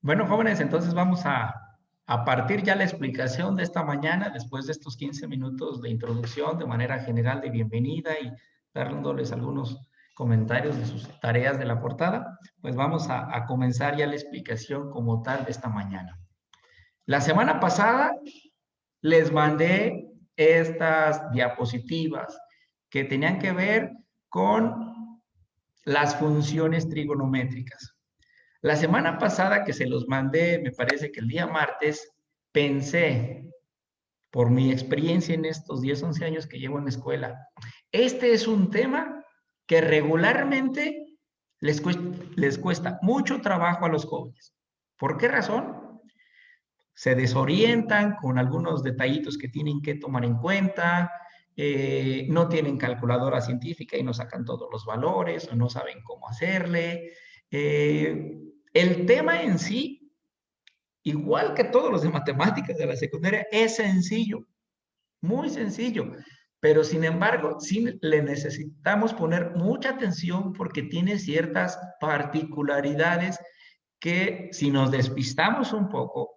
Bueno, jóvenes, entonces vamos a partir ya la explicación de esta mañana, después de estos 15 minutos de introducción de manera general de bienvenida y dándoles algunos comentarios de sus tareas de la portada, pues vamos a comenzar ya la explicación como tal de esta mañana. La semana pasada les mandé estas diapositivas que tenían que ver con las funciones trigonométricas. La semana pasada que se los mandé, me parece que el día martes, pensé, por mi experiencia en estos 10, 11 años que llevo en la escuela, este es un tema que regularmente les cuesta mucho trabajo a los jóvenes. ¿Por qué razón? Se desorientan con algunos detallitos que tienen que tomar en cuenta, no tienen calculadora científica y no sacan todos los valores o no saben cómo hacerle. El tema en sí, igual que todos los de matemáticas de la secundaria, es sencillo, muy sencillo, pero sin embargo, sí le necesitamos poner mucha atención porque tiene ciertas particularidades que si nos despistamos un poco,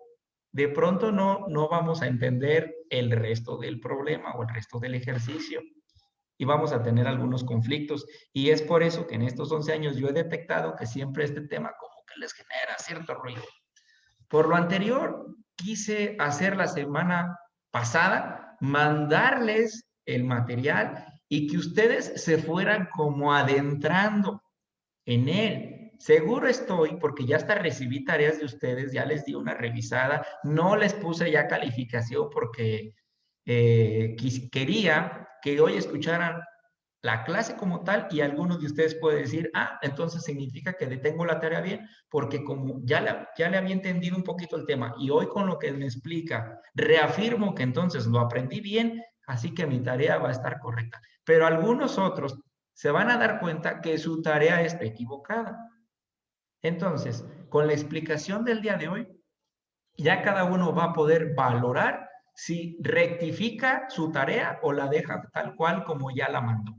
de pronto no vamos a entender el resto del problema o el resto del ejercicio y vamos a tener algunos conflictos. Y es por eso que en estos 11 años yo he detectado que siempre este tema como que les genera cierto ruido. Por lo anterior, quise hacer la semana pasada, mandarles el material y que ustedes se fueran como adentrando en él. Seguro estoy, porque ya hasta recibí tareas de ustedes, ya les di una revisada, no les puse ya calificación porque quería que hoy escucharan la clase como tal y algunos de ustedes puede decir, ah, entonces significa que detengo la tarea bien, porque como ya le había entendido un poquito el tema y hoy con lo que me explica, reafirmo que entonces lo aprendí bien, así que mi tarea va a estar correcta. Pero algunos otros se van a dar cuenta que su tarea está equivocada. Entonces, con la explicación del día de hoy, ya cada uno va a poder valorar si rectifica su tarea o la deja tal cual como ya la mandó.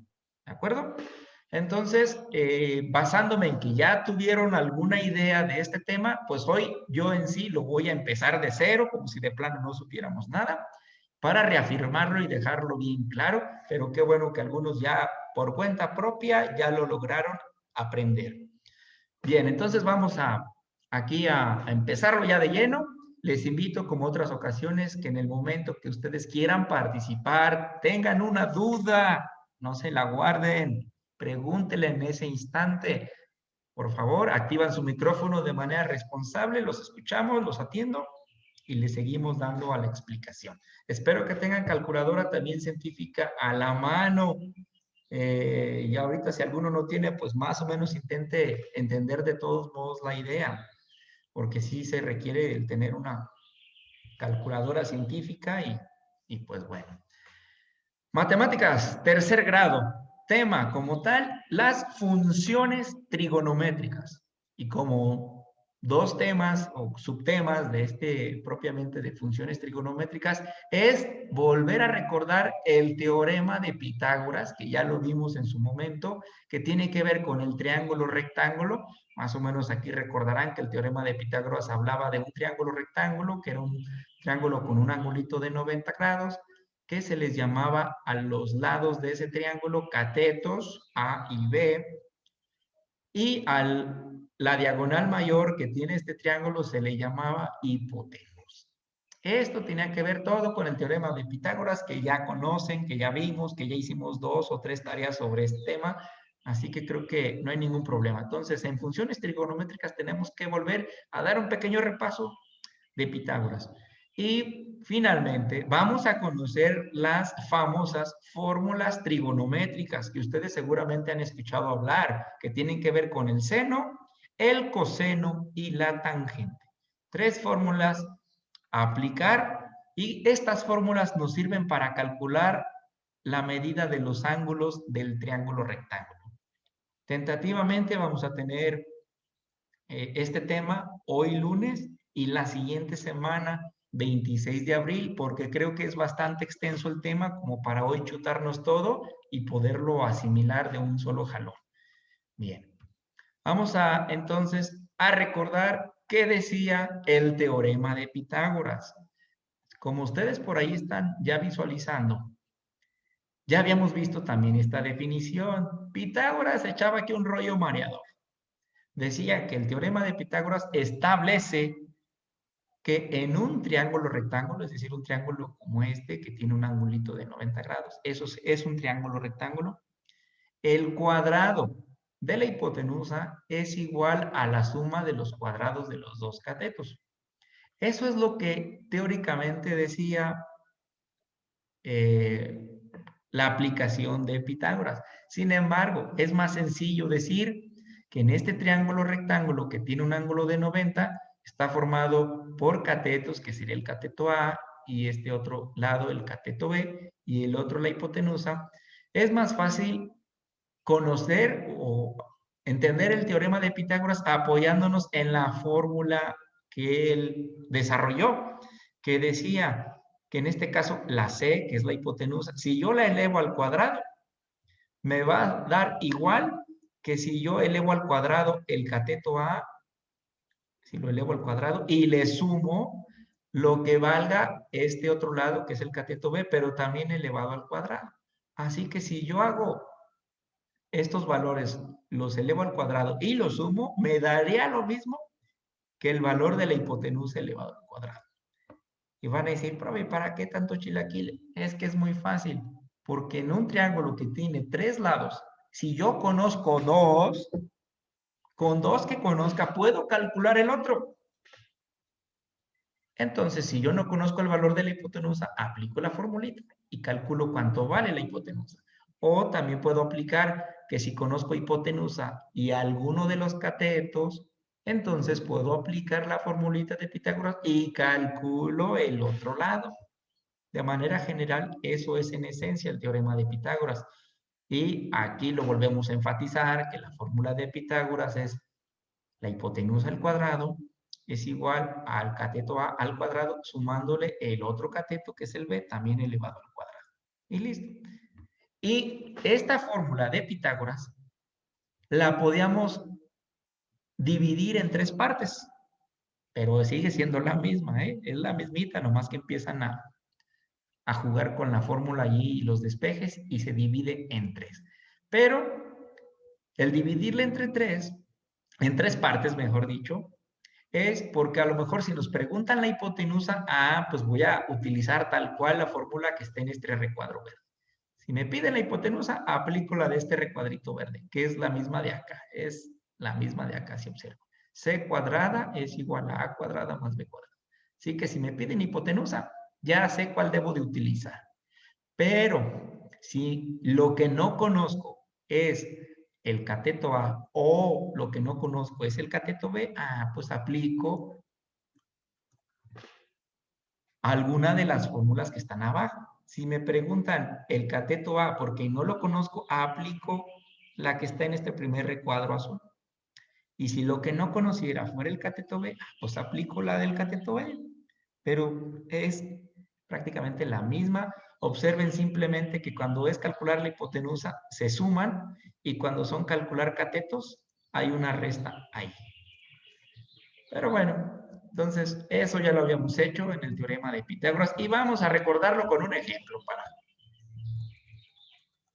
¿De acuerdo? Entonces, basándome en que ya tuvieron alguna idea de este tema, pues hoy yo en sí lo voy a empezar de cero, como si de plano no supiéramos nada, para reafirmarlo y dejarlo bien claro, pero qué bueno que algunos ya por cuenta propia ya lo lograron aprender. Bien, entonces vamos aquí a empezarlo ya de lleno. Les invito, como otras ocasiones, que en el momento que ustedes quieran participar, tengan una duda, no se la guarden, pregúntenle en ese instante. Por favor, activan su micrófono de manera responsable, los escuchamos, los atiendo y les seguimos dando a la explicación. Espero que tengan calculadora también científica a la mano. Y ahorita si alguno no tiene, pues más o menos intente entender de todos modos la idea, porque sí se requiere el tener una calculadora científica y pues bueno. Matemáticas, tercer grado. Tema como tal, las funciones trigonométricas. Y como dos temas o subtemas de este propiamente de funciones trigonométricas es volver a recordar el teorema de Pitágoras, que ya lo vimos en su momento, que tiene que ver con el triángulo rectángulo. Más o menos aquí recordarán que el teorema de Pitágoras hablaba de un triángulo rectángulo, que era un triángulo con un angulito de 90 grados, que se les llamaba a los lados de ese triángulo catetos A y B, y a la diagonal mayor que tiene este triángulo se le llamaba hipotenusa. Esto tenía que ver todo con el teorema de Pitágoras, que ya conocen, que ya vimos, que ya hicimos 2 o 3 tareas sobre este tema, así que creo que no hay ningún problema. Entonces, en funciones trigonométricas tenemos que volver a dar un pequeño repaso de Pitágoras. Y finalmente vamos a conocer las famosas fórmulas trigonométricas que ustedes seguramente han escuchado hablar, que tienen que ver con el seno, el coseno y la tangente. 3 fórmulas a aplicar y estas fórmulas nos sirven para calcular la medida de los ángulos del triángulo rectángulo. Tentativamente vamos a tener este tema hoy lunes y la siguiente semana, 26 de abril, porque creo que es bastante extenso el tema como para hoy chutarnos todo y poderlo asimilar de un solo jalón. Bien, vamos a entonces a recordar ¿qué decía el teorema de Pitágoras? Como ustedes por ahí están ya visualizando, ya habíamos visto también esta definición. Pitágoras echaba aquí un rollo mareador. Decía que el teorema de Pitágoras establece que en un triángulo rectángulo, es decir, un triángulo como este que tiene un angulito de 90 grados, eso es un triángulo rectángulo, el cuadrado de la hipotenusa es igual a la suma de los cuadrados de los dos catetos. Eso es lo que teóricamente decía la aplicación de Pitágoras. Sin embargo, es más sencillo decir que en este triángulo rectángulo que tiene un ángulo de 90, está formado por catetos, que sería el cateto A, y este otro lado el cateto B, y el otro la hipotenusa. Es más fácil conocer o entender el teorema de Pitágoras apoyándonos en la fórmula que él desarrolló, que decía que en este caso la C, que es la hipotenusa, si yo la elevo al cuadrado, me va a dar igual que si yo elevo al cuadrado el cateto A, si lo elevo al cuadrado, y le sumo lo que valga este otro lado, que es el cateto B, pero también elevado al cuadrado. Así que si yo hago estos valores, los elevo al cuadrado y los sumo, me daría lo mismo que el valor de la hipotenusa elevado al cuadrado. Y van a decir, profe, ¿para qué tanto chilaquil? Es que es muy fácil, porque en un triángulo que tiene 3 lados, si yo conozco 2, con 2 que conozca puedo calcular el otro. Entonces, si yo no conozco el valor de la hipotenusa, aplico la formulita y calculo cuánto vale la hipotenusa. O también puedo aplicar que si conozco hipotenusa y alguno de los catetos, entonces puedo aplicar la formulita de Pitágoras y calculo el otro lado. De manera general, eso es en esencia el teorema de Pitágoras. Y aquí lo volvemos a enfatizar, que la fórmula de Pitágoras es la hipotenusa al cuadrado es igual al cateto A al cuadrado, sumándole el otro cateto, que es el B, también elevado al cuadrado. Y listo. Y esta fórmula de Pitágoras la podíamos dividir en 3 partes, pero sigue siendo la misma, ¿eh? Es la mismita, nomás que empiezan a jugar con la fórmula allí y los despejes y se divide en 3. Pero el dividirla en 3 partes, mejor dicho, es porque a lo mejor si nos preguntan la hipotenusa, pues voy a utilizar tal cual la fórmula que está en este recuadro verde. Si me piden la hipotenusa, aplico la de este recuadrito verde, que es la misma de acá. Es la misma de acá, si observo. C cuadrada es igual a A cuadrada más B cuadrada. Así que si me piden hipotenusa, ya sé cuál debo de utilizar. Pero si lo que no conozco es el cateto A o lo que no conozco es el cateto B, pues aplico alguna de las fórmulas que están abajo. Si me preguntan el cateto A porque no lo conozco, aplico la que está en este primer recuadro azul. Y si lo que no conociera fuera el cateto B, pues aplico la del cateto B. Pero es prácticamente la misma. Observen simplemente que cuando es calcular la hipotenusa se suman y cuando son calcular catetos hay una resta ahí. Pero bueno, entonces eso ya lo habíamos hecho en el teorema de Pitágoras y vamos a recordarlo con un ejemplo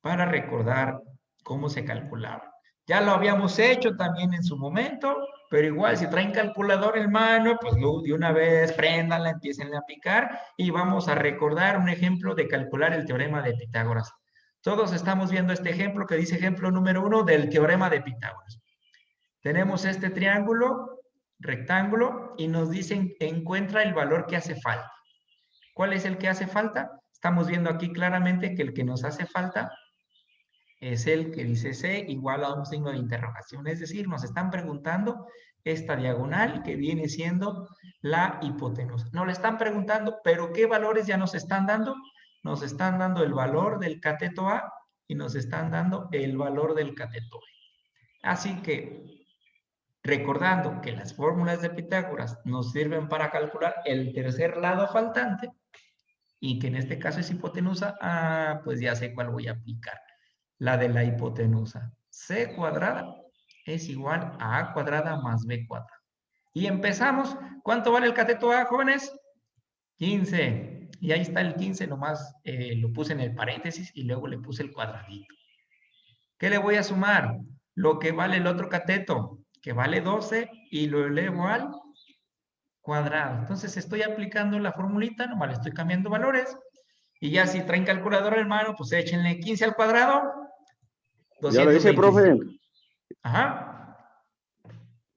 para recordar cómo se calculaba. Ya lo habíamos hecho también en su momento, pero igual si traen calculador en mano, pues de una vez préndanla, empiecen a picar y vamos a recordar un ejemplo de calcular el teorema de Pitágoras. Todos estamos viendo este ejemplo que dice ejemplo número 1 del teorema de Pitágoras. Tenemos este triángulo, rectángulo, y nos dicen encuentra el valor que hace falta. ¿Cuál es el que hace falta? Estamos viendo aquí claramente que el que nos hace falta es el que dice C igual a un signo de interrogación. Es decir, nos están preguntando esta diagonal que viene siendo la hipotenusa. Nos le están preguntando, pero ¿qué valores ya nos están dando? Nos están dando el valor del cateto A y nos están dando el valor del cateto B. Así que, recordando que las fórmulas de Pitágoras nos sirven para calcular el tercer lado faltante y que en este caso es hipotenusa, pues ya sé cuál voy a aplicar. La de la hipotenusa. C cuadrada es igual a A cuadrada más B cuadrada. Y empezamos. ¿Cuánto vale el cateto A, jóvenes? 15. Y ahí está el 15, nomás lo puse en el paréntesis y luego le puse el cuadradito. ¿Qué le voy a sumar? Lo que vale el otro cateto, que vale 12, y lo elevo al cuadrado. Entonces estoy aplicando la formulita, nomás le estoy cambiando valores. Y ya si traen calculadora en mano, pues échenle 15 al cuadrado, Ya lo hice, profe. 225. Ajá.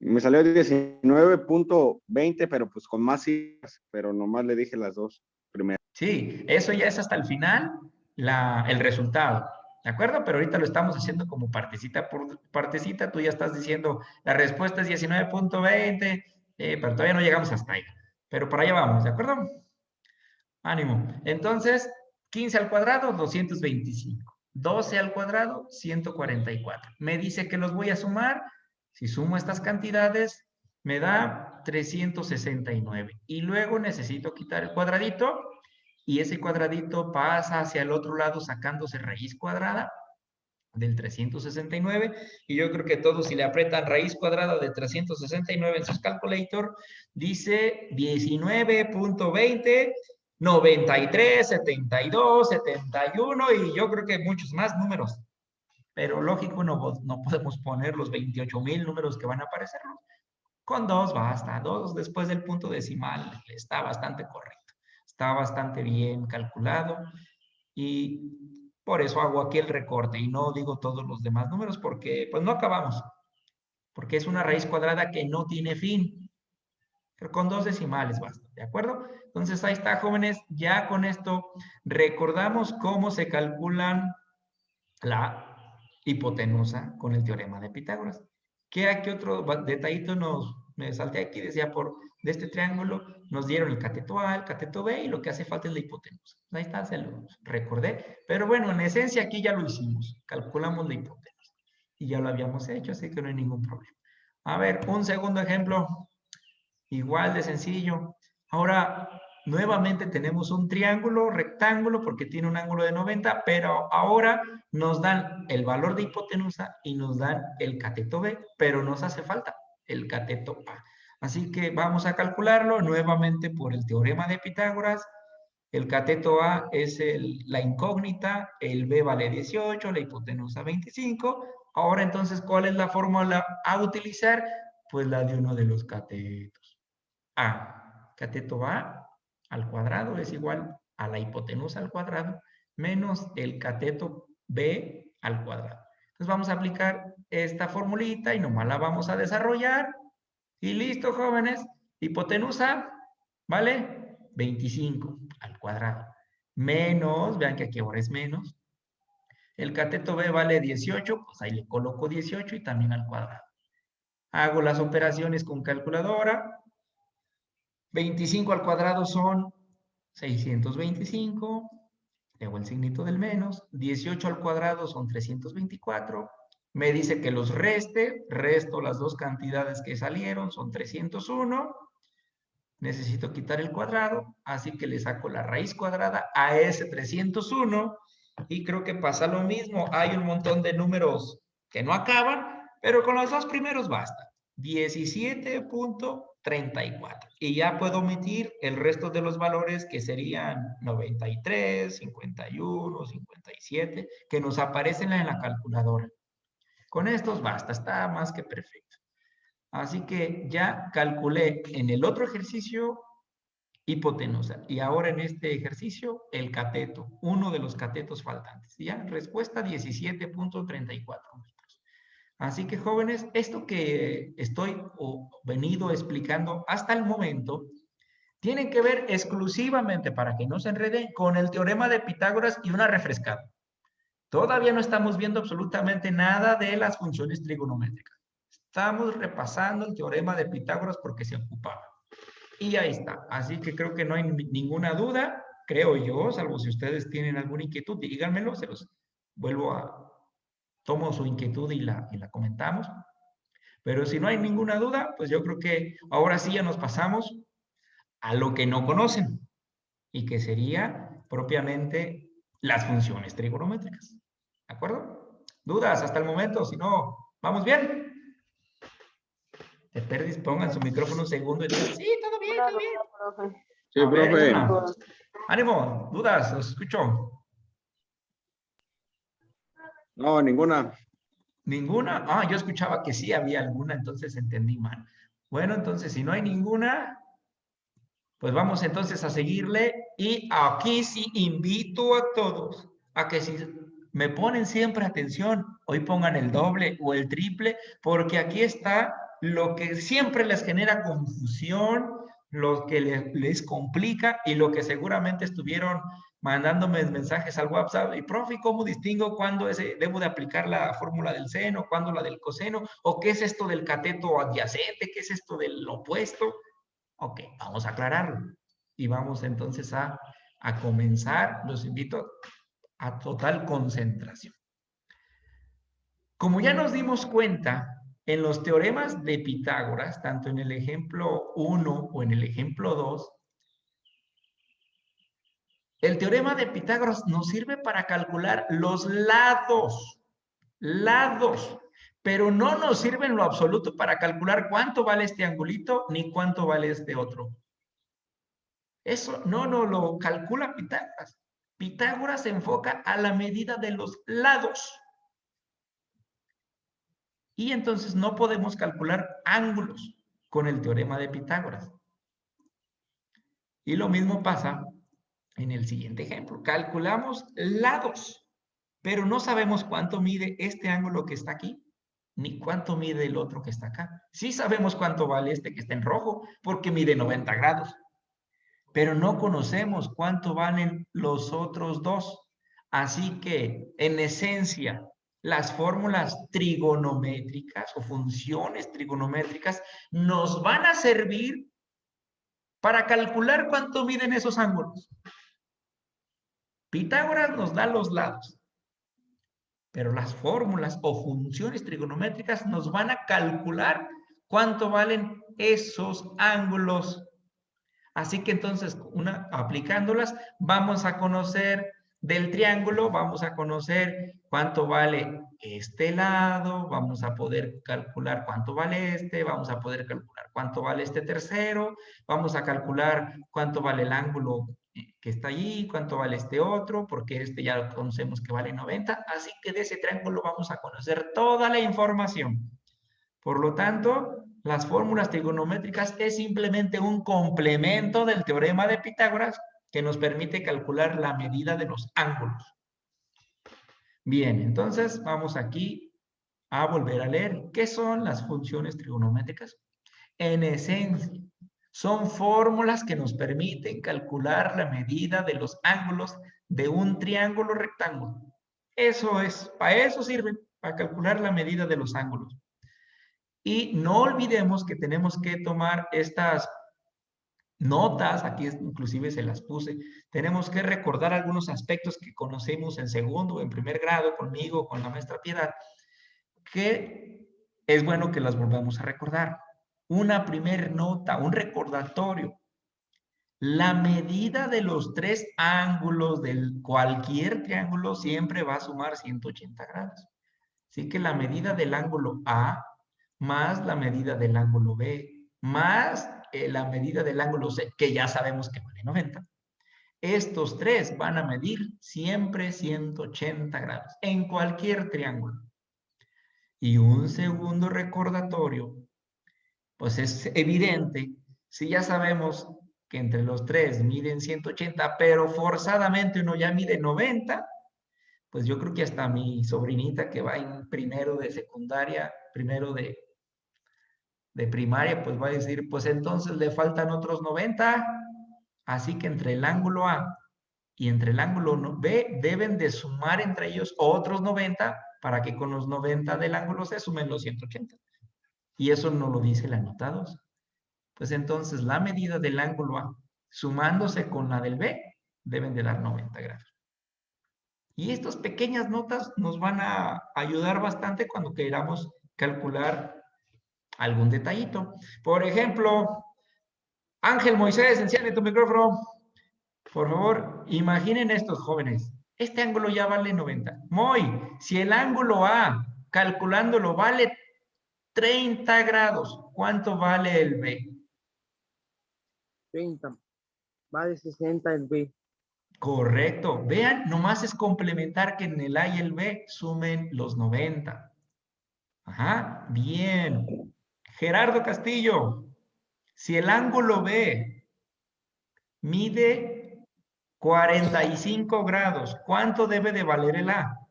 Me salió 19.20, pero pues con más cifras, pero nomás le dije las dos primeras. Sí, eso ya es hasta el final el resultado. ¿De acuerdo? Pero ahorita lo estamos haciendo como partecita por partecita. Tú ya estás diciendo, la respuesta es 19.20, pero todavía no llegamos hasta ahí. Pero para allá vamos, ¿de acuerdo? Ánimo. Entonces, 15 al cuadrado, 225. 12 al cuadrado, 144. Me dice que los voy a sumar. Si sumo estas cantidades, me da 369. Y luego necesito quitar el cuadradito. Y ese cuadradito pasa hacia el otro lado sacándose raíz cuadrada del 369. Y yo creo que todos, si le aprietan raíz cuadrada de 369 en sus calculator, dice 19.20, 93, 72, 71, y yo creo que muchos más números. Pero lógico, no podemos poner los 28,000 números que van a aparecer. Con 2 basta. 2 después del punto decimal está bastante correcto. Está bastante bien calculado. Y por eso hago aquí el recorte y no digo todos los demás números porque pues no acabamos. Porque es una raíz cuadrada que no tiene fin. Pero con 2 decimales basta, ¿de acuerdo? Entonces ahí está, jóvenes. Ya con esto recordamos cómo se calculan la hipotenusa con el teorema de Pitágoras. ¿Qué aquí otro detallito me salté aquí? Decía, de este triángulo nos dieron el cateto A, el cateto B, y lo que hace falta es la hipotenusa. Ahí está, se los recordé. Pero bueno, en esencia aquí ya lo hicimos. Calculamos la hipotenusa. Y ya lo habíamos hecho, así que no hay ningún problema. A ver, un segundo ejemplo. Igual de sencillo. Ahora, nuevamente tenemos un triángulo rectángulo porque tiene un ángulo de 90, pero ahora nos dan el valor de hipotenusa y nos dan el cateto B, pero nos hace falta el cateto A. Así que vamos a calcularlo nuevamente por el teorema de Pitágoras. El cateto A es la incógnita, el B vale 18, la hipotenusa 25. Ahora entonces, ¿cuál es la fórmula a utilizar? Pues la de uno de los catetos. A, cateto A al cuadrado es igual a la hipotenusa al cuadrado menos el cateto B al cuadrado. Entonces vamos a aplicar esta formulita y nomás la vamos a desarrollar. Y listo, jóvenes. Hipotenusa, ¿vale? 25 al cuadrado. Menos, vean que aquí ahora es menos. El cateto B vale 18, pues ahí le coloco 18 y también al cuadrado. Hago las operaciones con calculadora. 25 al cuadrado son 625. Le hago el signito del menos. 18 al cuadrado son 324. Me dice que los resto las dos cantidades que salieron, son 301. Necesito quitar el cuadrado, así que le saco la raíz cuadrada a ese 301. Y creo que pasa lo mismo. Hay un montón de números que no acaban, pero con los dos primeros basta. 17.34. Y ya puedo omitir el resto de los valores que serían 93, 51, 57, que nos aparecen en la calculadora. Con estos basta, está más que perfecto. Así que ya calculé en el otro ejercicio hipotenusa y ahora en este ejercicio el cateto, uno de los catetos faltantes. Ya, respuesta 17.34 metros. Así que jóvenes, esto que estoy o venido explicando hasta el momento tiene que ver exclusivamente, para que no se enreden, con el teorema de Pitágoras y una refrescada. Todavía no estamos viendo absolutamente nada de las funciones trigonométricas. Estamos repasando el teorema de Pitágoras porque se ocupaba. Y ahí está. Así que creo que no hay ninguna duda, creo yo, salvo si ustedes tienen alguna inquietud, díganmelo, se los vuelvo a, tomo su inquietud y la comentamos. Pero si no hay ninguna duda, pues yo creo que ahora sí ya nos pasamos a lo que no conocen y que sería propiamente las funciones trigonométricas. ¿De acuerdo? ¿Dudas hasta el momento? Si no, ¿vamos bien? Perdis, pongan su micrófono un segundo y digan, sí, todo bien, todo bien. Profe. Sí, A ver, profe. una. Ánimo, dudas, los escucho. No, ninguna. ¿Ninguna? Ah, yo escuchaba que sí había alguna, entonces entendí mal. Bueno, entonces, si no hay ninguna, pues vamos entonces a seguirle. Y aquí sí invito a todos a que si me ponen siempre atención, hoy pongan el doble o el triple, porque aquí está lo que siempre les genera confusión, lo que les complica y lo que seguramente estuvieron mandándome mensajes al WhatsApp. Y profe, ¿cómo distingo cuándo debo de aplicar la fórmula del seno, cuándo la del coseno? ¿O qué es esto del cateto adyacente? ¿Qué es esto del opuesto? Ok, vamos a aclararlo. Y vamos entonces a comenzar. Los invito a total concentración. Como ya nos dimos cuenta, en los teoremas de Pitágoras, tanto en el ejemplo 1 o en el ejemplo 2, el teorema de Pitágoras nos sirve para calcular los lados, pero no nos sirve en lo absoluto para calcular cuánto vale este angulito ni cuánto vale este otro. Eso no lo calcula Pitágoras. Pitágoras se enfoca a la medida de los lados. Y entonces no podemos calcular ángulos con el teorema de Pitágoras. Y lo mismo pasa en el siguiente ejemplo. Calculamos lados, pero no sabemos cuánto mide este ángulo que está aquí, ni cuánto mide el otro que está acá. Sí sabemos cuánto vale este que está en rojo, porque mide 90 grados. Pero no conocemos cuánto valen los otros dos. Así que, en esencia, las fórmulas trigonométricas o funciones trigonométricas nos van a servir para calcular cuánto miden esos ángulos. Pitágoras nos da los lados, pero las fórmulas o funciones trigonométricas nos van a calcular cuánto valen esos ángulos. Así que entonces, aplicándolas, vamos a conocer del triángulo, vamos a conocer cuánto vale este lado, vamos a poder calcular cuánto vale este, vamos a poder calcular cuánto vale este tercero, vamos a calcular cuánto vale el ángulo que está allí, cuánto vale este otro, porque este ya conocemos que vale 90, así que de ese triángulo vamos a conocer toda la información. Por lo tanto, las fórmulas trigonométricas es simplemente un complemento del teorema de Pitágoras que nos permite calcular la medida de los ángulos. Bien, entonces vamos aquí a volver a leer. ¿Qué son las funciones trigonométricas? En esencia, son fórmulas que nos permiten calcular la medida de los ángulos de un triángulo rectángulo. Eso es, para eso sirven, para calcular la medida de los ángulos. Y no olvidemos que tenemos que tomar estas notas, aquí inclusive se las puse, tenemos que recordar algunos aspectos que conocemos en segundo o en primer grado conmigo, con la maestra Piedad, que es bueno que las volvamos a recordar. Una primer nota, un recordatorio. La medida de los tres ángulos de cualquier triángulo siempre va a sumar 180 grados. Así que la medida del ángulo A más la medida del ángulo B, más la medida del ángulo C, que ya sabemos que vale 90. Estos tres van a medir siempre 180 grados en cualquier triángulo. Y un segundo recordatorio, pues es evidente, si ya sabemos que entre los tres miden 180, pero forzadamente uno ya mide 90, pues yo creo que hasta mi sobrinita que va en primero de secundaria, primero de primaria, pues va a decir, pues entonces le faltan otros 90, así que entre el ángulo A y entre el ángulo B deben de sumar entre ellos otros 90 para que con los 90 del ángulo C sumen los 180. Y eso no lo dice el anotado. Pues entonces la medida del ángulo A sumándose con la del B deben de dar 90 grados. Y estas pequeñas notas nos van a ayudar bastante cuando queramos calcular algún detallito. Por ejemplo, Ángel Moisés, enciende tu micrófono. Por favor, imaginen estos jóvenes. Este ángulo ya vale 90. Moy, si el ángulo A, calculándolo, vale 30 grados. ¿Cuánto vale el B? 30. Vale 60 el B. Correcto. Vean, nomás es complementar que en el A y el B sumen los 90. Ajá, bien. Gerardo Castillo, si el ángulo B mide 45 grados, ¿cuánto debe de valer el A?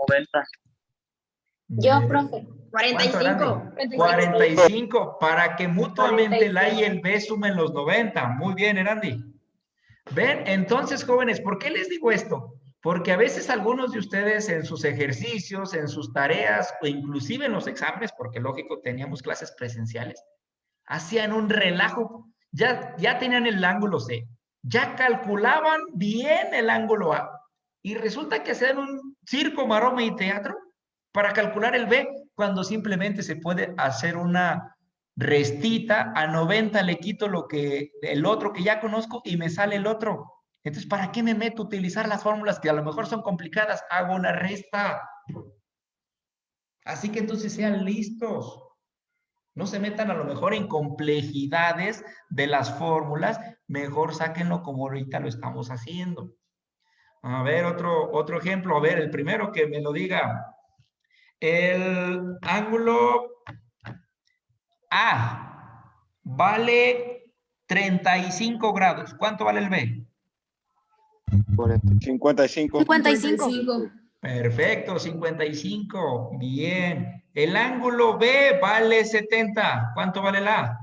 90. Yo, profe. ¿Cuánto, Randy? 45. 45, para que mutuamente el A y 46. el B sumen los 90. Muy bien, Randy. ¿Ven? Entonces, jóvenes, ¿por qué les digo esto? Porque a veces algunos de ustedes en sus ejercicios, en sus tareas o inclusive en los exámenes, porque lógico teníamos clases presenciales, hacían un relajo, ya tenían el ángulo C, ya calculaban bien el ángulo A y resulta que hacían un circo, maroma y teatro para calcular el B cuando simplemente se puede hacer una restita, a 90 le quito el otro que ya conozco y me sale el otro. Entonces, ¿para qué me meto a utilizar las fórmulas que a lo mejor son complicadas? Hago una resta. Así que entonces sean listos. No se metan a lo mejor en complejidades de las fórmulas, mejor sáquenlo como ahorita lo estamos haciendo. A ver, otro ejemplo, a ver, el primero que me lo diga. El ángulo A vale 35 grados. ¿Cuánto vale el B? 55. 55. Perfecto, 55. Bien. El ángulo B vale 70. ¿Cuánto vale el A?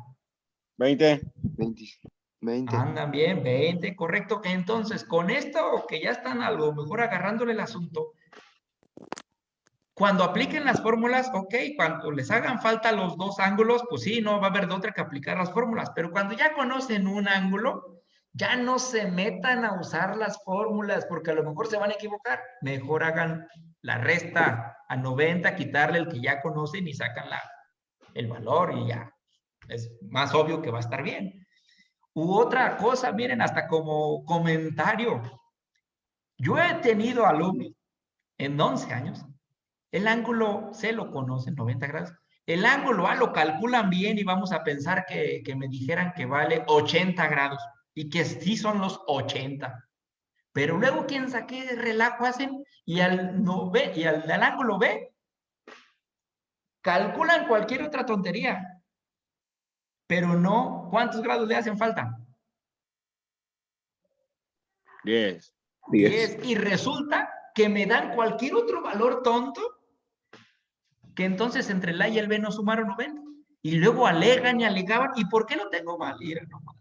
20. 20. Andan bien, 20, correcto. Entonces, con esto que ya están a lo mejor agarrándole el asunto, cuando apliquen las fórmulas, ok, cuando les hagan falta los dos ángulos, pues sí, no va a haber de otra que aplicar las fórmulas, pero cuando ya conocen un ángulo, ya no se metan a usar las fórmulas, porque a lo mejor se van a equivocar. Mejor hagan la resta a 90, quitarle el que ya conocen y sacan el valor y ya. Es más obvio que va a estar bien. U otra cosa, miren, hasta como comentario. Yo he tenido alumnos en 11 años. El ángulo C lo conocen, 90 grados. El ángulo A lo calculan bien y vamos a pensar que me dijeran que vale 80 grados y que sí son los 80. Pero luego, ¿quién sabe qué relajo hacen? Y al ángulo B calculan cualquier otra tontería. Pero no, ¿cuántos grados le hacen falta? 10. 10. Y resulta que me dan cualquier otro valor tonto que entonces entre el A y el B no sumaron 90. Y luego alegan y alegaban. ¿Y por qué lo tengo mal? Mira nomás.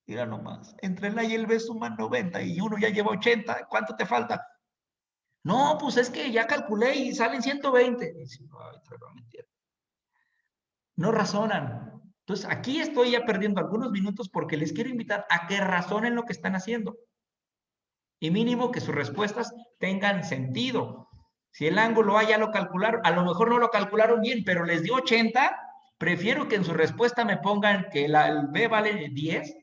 Mira nomás. Entre el A y el B suman 90 y uno ya lleva 80. ¿Cuánto te falta? No, pues es que ya calculé y salen 120. Y dice, ay, te voy a mentir. No razonan. Entonces, aquí estoy ya perdiendo algunos minutos porque les quiero invitar a que razonen lo que están haciendo. Y mínimo que sus respuestas tengan sentido. Si el ángulo A ya lo calcularon, a lo mejor no lo calcularon bien, pero les dio 80, prefiero que en su respuesta me pongan que el B vale 10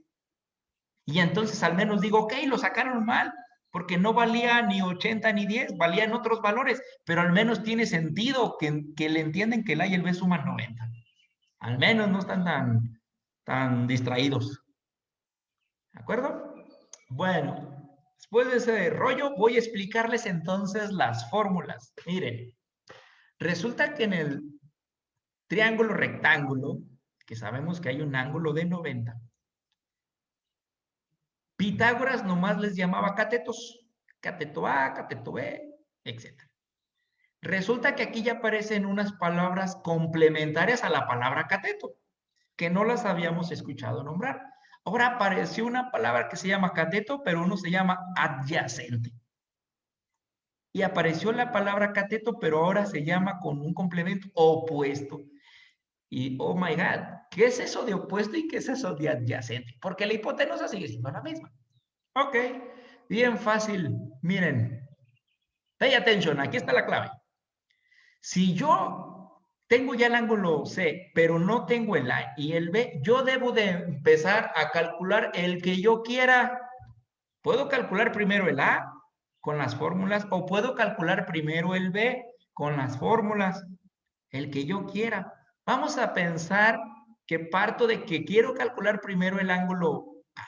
y entonces al menos digo, ok, lo sacaron mal, porque no valía ni 80 ni 10, valían otros valores, pero al menos tiene sentido que le entienden que el A y el B suman 90. Al menos no están tan distraídos. ¿De acuerdo? Bueno. Después de ese rollo, voy a explicarles entonces las fórmulas. Miren, resulta que en el triángulo rectángulo, que sabemos que hay un ángulo de 90, Pitágoras nomás les llamaba catetos. Cateto A, cateto B, etc. Resulta que aquí ya aparecen unas palabras complementarias a la palabra cateto, que no las habíamos escuchado nombrar. Ahora apareció una palabra que se llama cateto, pero uno se llama adyacente. Y apareció la palabra cateto, pero ahora se llama con un complemento opuesto. Y, oh my God, ¿qué es eso de opuesto y qué es eso de adyacente? Porque la hipotenusa sigue siendo la misma. Ok, bien fácil. Miren, pay attention, aquí está la clave. Si yo tengo ya el ángulo C, pero no tengo el A y el B, yo debo de empezar a calcular el que yo quiera. Puedo calcular primero el A, con las fórmulas, o puedo calcular primero el B con las fórmulas, el que yo quiera. Vamos a pensar que parto de que quiero calcular primero el ángulo A.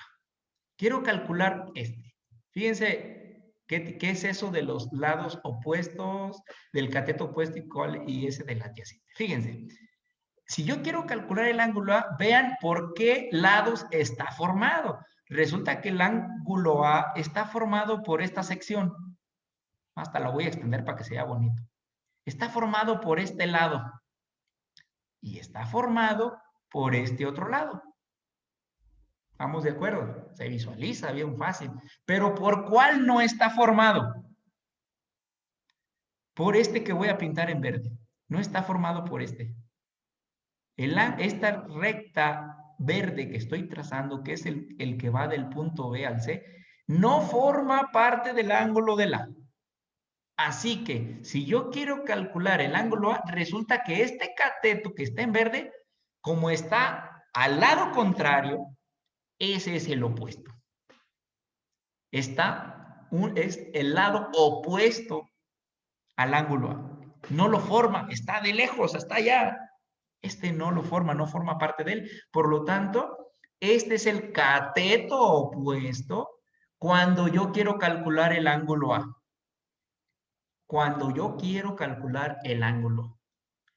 Quiero calcular este. Fíjense, ¿qué es eso de los lados opuestos, del cateto opuesto y ese del adyacente? Fíjense, si yo quiero calcular el ángulo A, vean por qué lados está formado. Resulta que el ángulo A está formado por esta sección. Hasta la voy a extender para que sea bonito. Está formado por este lado. Y está formado por este otro lado. ¿Estamos de acuerdo? Se visualiza bien fácil. Pero ¿por cuál no está formado? Por este que voy a pintar en verde. No está formado por este. Esta recta verde que estoy trazando, que es el que va del punto B al C, no forma parte del ángulo de A. Así que, si yo quiero calcular el ángulo A, resulta que este cateto que está en verde, como está al lado contrario, ese es el opuesto. Es el lado opuesto al ángulo A. No lo forma, está de lejos, hasta allá. Este no lo forma, no forma parte de él. Por lo tanto, este es el cateto opuesto cuando yo quiero calcular el ángulo A. Cuando yo quiero calcular el ángulo.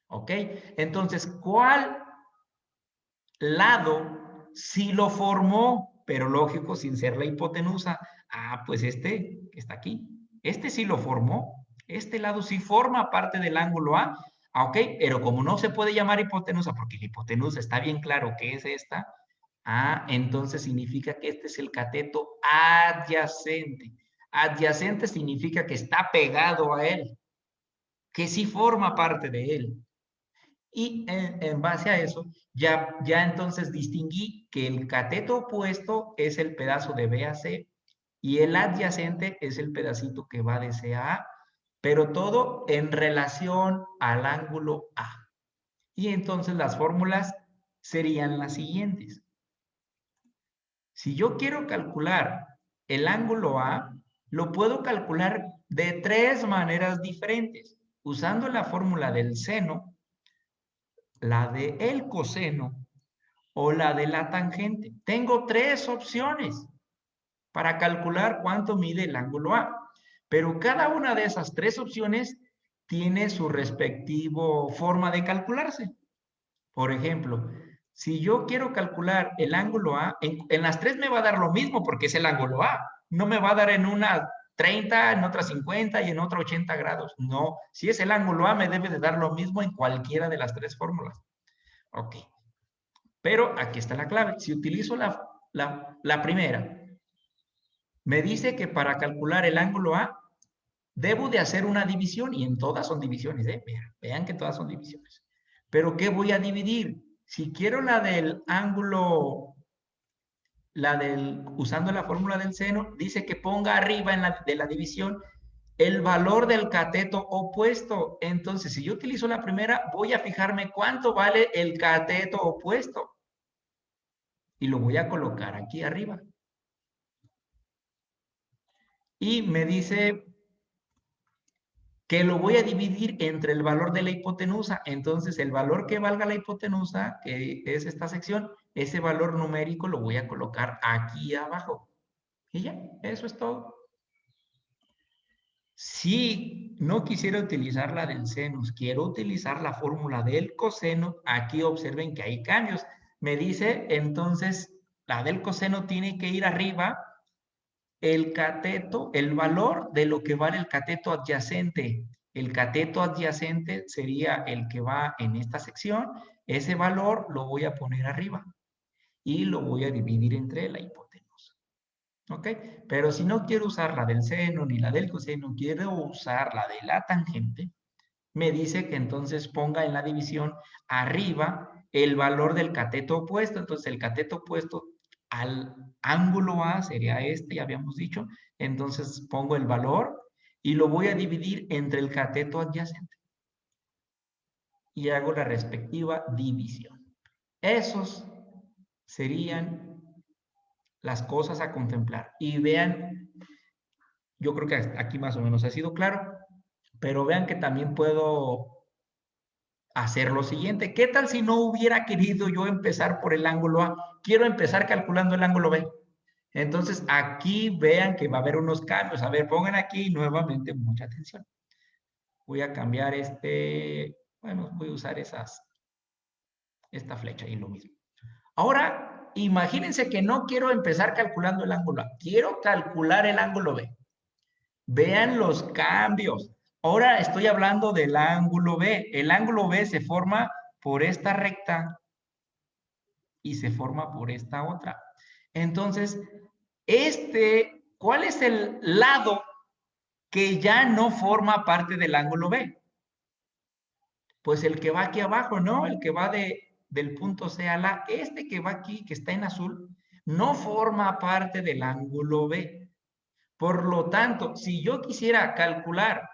¿Ok? Entonces, ¿cuál lado sí lo formó? Pero lógico, sin ser la hipotenusa. Ah, pues este que está aquí. Este sí lo formó. Este lado sí forma parte del ángulo A. Ah, ok, pero como no se puede llamar hipotenusa, porque la hipotenusa está bien claro que es esta, entonces significa que este es el cateto adyacente. Adyacente significa que está pegado a él, que sí forma parte de él. Y en base a eso, ya entonces distinguí que el cateto opuesto es el pedazo de B a C y el adyacente es el pedacito que va de C a A, pero todo en relación al ángulo A. Y entonces las fórmulas serían las siguientes. Si yo quiero calcular el ángulo A, lo puedo calcular de tres maneras diferentes, usando la fórmula del seno, la del coseno o la de la tangente. Tengo tres opciones para calcular cuánto mide el ángulo A, pero cada una de esas tres opciones tiene su respectivo forma de calcularse. Por ejemplo, si yo quiero calcular el ángulo A, en las tres me va a dar lo mismo porque es el ángulo A. No me va a dar en una 30, en otra 50 y en otra 80 grados. No, si es el ángulo A me debe de dar lo mismo en cualquiera de las tres fórmulas. Ok. Pero aquí está la clave. Si utilizo la primera, me dice que para calcular el ángulo A, debo de hacer una división, y en todas son divisiones, ¿eh? Vean que todas son divisiones. Pero ¿qué voy a dividir? Si quiero la del ángulo, usando la fórmula del seno, dice que ponga arriba de la división el valor del cateto opuesto. Entonces, si yo utilizo la primera, voy a fijarme cuánto vale el cateto opuesto. Y lo voy a colocar aquí arriba. Y me dice que lo voy a dividir entre el valor de la hipotenusa. Entonces, el valor que valga la hipotenusa, que es esta sección, ese valor numérico lo voy a colocar aquí abajo. Y ya, eso es todo. Si no quisiera utilizar la del seno, quiero utilizar la fórmula del coseno, aquí observen que hay cambios. Me dice, entonces, la del coseno tiene que ir arriba el cateto, el valor de lo que vale el cateto adyacente. El cateto adyacente sería el que va en esta sección. Ese valor lo voy a poner arriba y lo voy a dividir entre la hipotenusa. ¿Ok? Pero si no quiero usar la del seno ni la del coseno, quiero usar la de la tangente, me dice que entonces ponga en la división arriba el valor del cateto opuesto. Entonces el cateto opuesto al ángulo A sería este, ya habíamos dicho. Entonces pongo el valor y lo voy a dividir entre el cateto adyacente. Y hago la respectiva división. Esos serían las cosas a contemplar. Y vean, Yo creo que hasta aquí más o menos ha sido claro, pero vean que también puedo hacer lo siguiente. ¿Qué tal si no hubiera querido yo empezar por el ángulo A? Quiero empezar calculando el ángulo B. Entonces, aquí vean que va a haber unos cambios. A ver, pongan aquí nuevamente mucha atención. Voy a cambiar bueno, voy a usar esta flecha y lo mismo. Ahora, imagínense que no quiero empezar calculando el ángulo A. Quiero calcular el ángulo B. Vean los cambios. Ahora estoy hablando del ángulo B. El ángulo B se forma por esta recta y se forma por esta otra. Entonces, ¿cuál es el lado que ya no forma parte del ángulo B? Pues el que va aquí abajo, ¿no? El que va del punto C a la. Este que va aquí, que está en azul, no forma parte del ángulo B. Por lo tanto, si yo quisiera calcular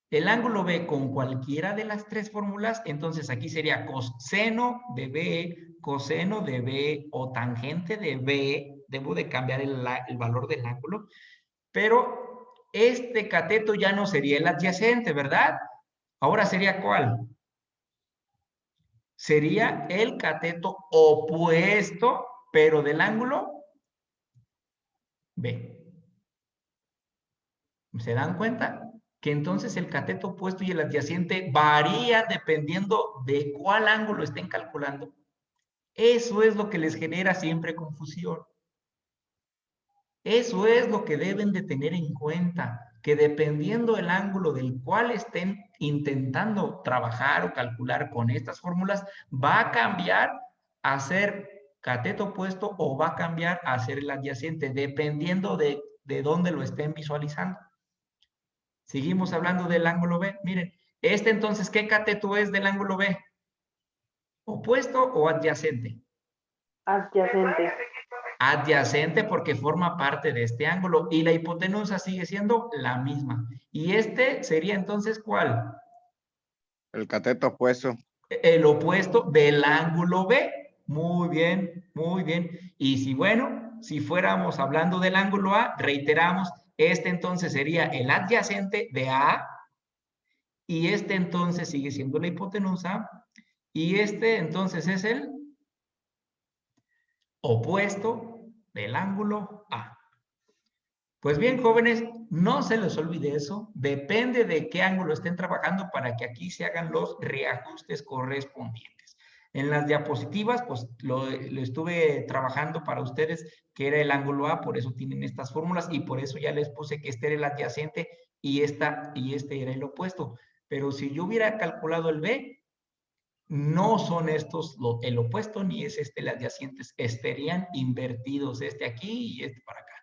el ángulo B con cualquiera de las tres fórmulas, entonces aquí sería coseno de B, coseno de B o tangente de B. Debo de cambiar el valor del ángulo, pero este cateto ya no sería el adyacente, ¿verdad? Ahora sería ¿cuál? Sería el cateto opuesto, pero del ángulo B. ¿Se dan cuenta? Que entonces el cateto opuesto y el adyacente varían dependiendo de cuál ángulo estén calculando. Eso es lo que les genera siempre confusión. Eso es lo que deben de tener en cuenta, que dependiendo del ángulo del cual estén intentando trabajar o calcular con estas fórmulas, va a cambiar a ser cateto opuesto o va a cambiar a ser el adyacente, dependiendo de dónde lo estén visualizando. Seguimos hablando del ángulo B. Miren, entonces, ¿qué cateto es del ángulo B? ¿Opuesto o adyacente? Adyacente. Adyacente porque forma parte de este ángulo y la hipotenusa sigue siendo la misma. ¿Y sería entonces cuál? El cateto opuesto. El opuesto del ángulo B. Muy bien, muy bien. Y si fuéramos hablando del ángulo A, reiteramos, entonces sería el adyacente de A y entonces sigue siendo la hipotenusa y entonces es el opuesto del ángulo A. Pues bien, jóvenes, no se les olvide eso. Depende de qué ángulo estén trabajando para que aquí se hagan los reajustes correspondientes. En las diapositivas, pues lo estuve trabajando para ustedes, que era el ángulo A, por eso tienen estas fórmulas y por eso ya les puse que este era el adyacente y este era el opuesto. Pero si yo hubiera calculado el B, no son estos el opuesto ni es el adyacente, estarían invertidos aquí y para acá.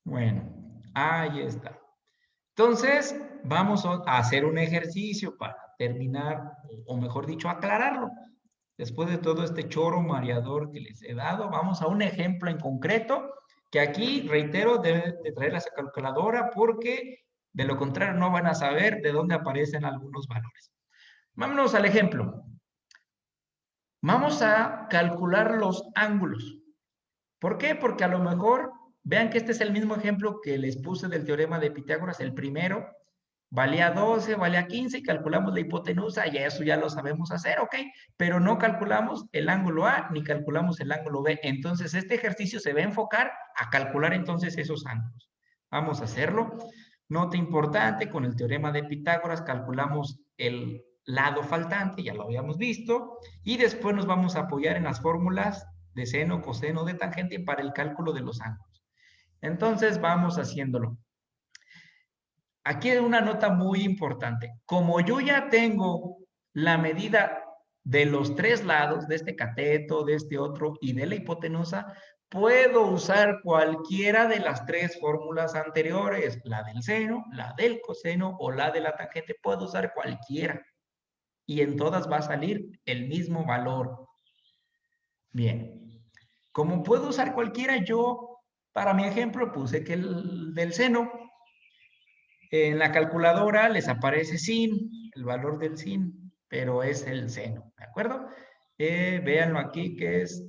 Bueno, ahí está. Entonces, vamos a hacer un ejercicio para terminar, o mejor dicho, aclararlo. Después de todo este choro mareador que les he dado, vamos a un ejemplo en concreto, que aquí, reitero, deben de traer la calculadora porque de lo contrario no van a saber de dónde aparecen algunos valores. Vámonos al ejemplo. Vamos a calcular los ángulos. ¿Por qué? Porque a lo mejor, vean que este es el mismo ejemplo que les puse del teorema de Pitágoras, el primero, valía 12, valía 15 y calculamos la hipotenusa y eso ya lo sabemos hacer, ¿ok? Pero no calculamos el ángulo A ni calculamos el ángulo B. Entonces, este ejercicio se va a enfocar a calcular entonces esos ángulos. Vamos a hacerlo. Nota importante, con el teorema de Pitágoras calculamos el lado faltante, ya lo habíamos visto, y después nos vamos a apoyar en las fórmulas de seno, coseno, de tangente para el cálculo de los ángulos. Entonces, vamos haciéndolo. Aquí hay una nota muy importante. Como yo ya tengo la medida de los tres lados, de este cateto, de este otro y de la hipotenusa, puedo usar cualquiera de las tres fórmulas anteriores, la del seno, la del coseno o la de la tangente. Puedo usar cualquiera y en todas va a salir el mismo valor. Bien, como puedo usar cualquiera, yo para mi ejemplo puse que el del seno. En la calculadora les aparece sin, el valor del sin, pero es el seno, ¿de acuerdo? Véanlo aquí que es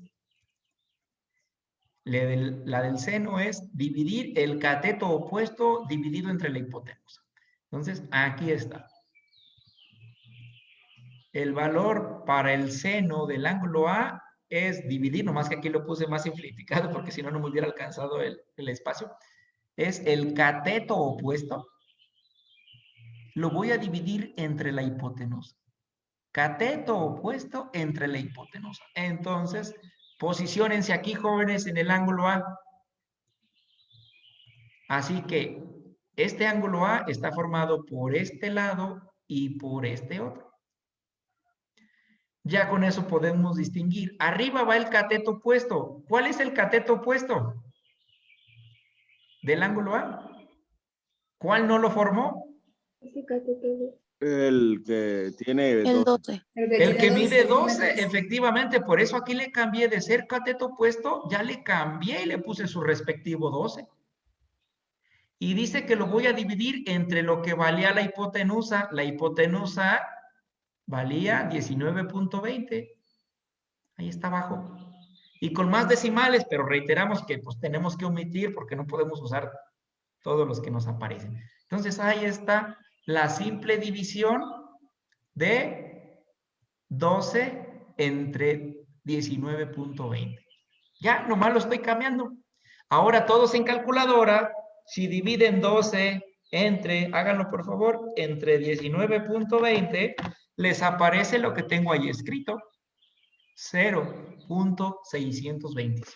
La del seno es dividir el cateto opuesto dividido entre la hipotenusa. Entonces, aquí está. El valor para el seno del ángulo A es dividir, nomás que aquí lo puse más simplificado porque si no, no me hubiera alcanzado el espacio. Es el cateto opuesto. Lo voy a dividir entre la hipotenusa. Cateto opuesto entre la hipotenusa. Entonces, posiciónense aquí, jóvenes, en el ángulo A. Así que este ángulo A está formado por este lado y por este otro. Ya con eso podemos distinguir. Arriba va el cateto opuesto. ¿Cuál es el cateto opuesto del ángulo A? ¿Cuál no lo formó? El que tiene El 12. El que mide 12, efectivamente. Por eso aquí le cambié de ser cateto opuesto, ya le cambié y le puse su respectivo 12. Y dice que lo voy a dividir entre lo que valía la hipotenusa. La hipotenusa valía 19.20. Ahí está abajo. Y con más decimales, pero reiteramos que pues tenemos que omitir porque no podemos usar todos los que nos aparecen. Entonces ahí está la simple división de 12 entre 19.20. Ya, nomás lo estoy cambiando. Ahora todos en calculadora, si dividen 12 entre, háganlo por favor, entre 19.20, les aparece lo que tengo ahí escrito. 0.625.